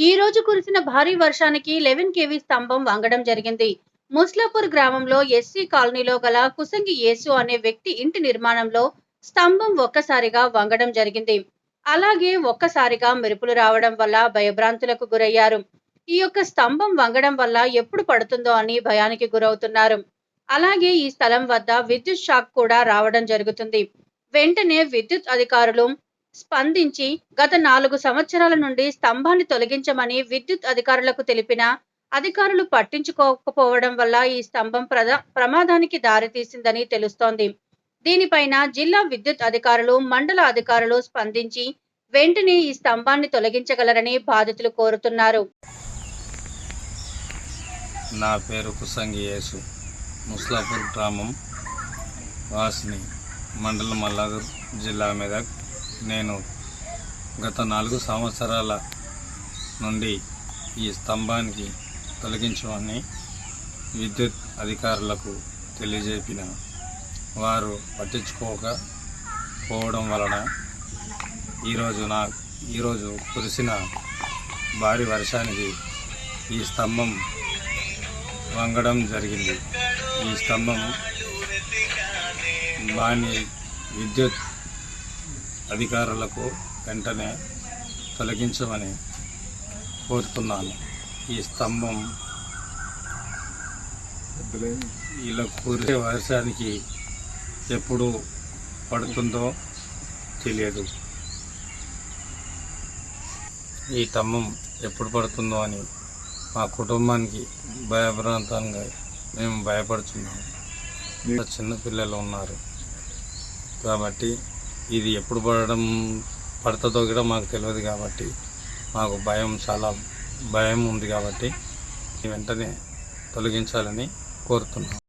ఈ రోజు కురిసిన భారీ వర్షానికి 11 కేవీ స్తంభం వంగడం జరిగింది. ముస్లాపూర్ గ్రామంలో ఎస్సీ కాలనీలో గల కుసంగి యేసు అనే వ్యక్తి ఇంటి నిర్మాణంలో స్తంభం ఒక్కసారిగా వంగడం జరిగింది. అలాగే ఒక్కసారిగా మెరుపులు రావడం వల్ల భయభ్రాంతులకు గురయ్యారు. ఈ యొక్క స్తంభం వంగడం వల్ల ఎప్పుడు పడుతుందో అని భయానికి గురవుతున్నారు. అలాగే ఈ స్థలం వద్ద విద్యుత్ షాక్ కూడా రావడం జరుగుతుంది. వెంటనే విద్యుత్ అధికారులు స్పందించి గత 4 సంవత్సరాల నుండి స్తంభాన్ని తొలగించమని విద్యుత్ అధికారులకు తెలిపినా అధికారులు పట్టించుకోకపోవడం వల్ల ఈ స్తంభం ప్రమాదానికి దారితీసిందని తెలుస్తోంది. దీనిపైన జిల్లా విద్యుత్ అధికారులు, మండల అధికారులు స్పందించి వెంటనే ఈ స్తంభాన్ని తొలగించగలరని బాధితులు కోరుతున్నారు. నా పేరు కుసంగి యేసు, ముస్లాపూర్ గ్రామం వాసిని, మండలం మల్లాదూర్, జిల్లా మెదక్. నేను గత 4 సంవత్సరాల నుండి ఈ స్తంభానికి తొలగించమని విద్యుత్ అధికారులకు తెలియజేపిన వారు పట్టించుకోకపోవడం వలన ఈరోజు కురిసిన భారీ వర్షానికి ఈ స్తంభం వంగడం జరిగింది. ఈ స్తంభం విద్యుత్ అధికారులకు వెంటనే తొలగించమని కోరుతున్నాను. ఈ స్తంభం ఇలా కురిసే వర్షానికి ఎప్పుడు పడుతుందో తెలియదు. ఈ స్తంభం ఎప్పుడు పడుతుందో అని మా కుటుంబానికి భయభ్రాంతంగా మేము భయపడుతున్నాము. చిన్న పిల్లలు ఉన్నారు కాబట్టి ఇది ఎప్పుడు పడుతుందో కూడా మాకు తెలియదు కాబట్టి మాకు చాలా భయం ఉంది కాబట్టి వెంటనే తొలగించాలని కోరుతున్నాం.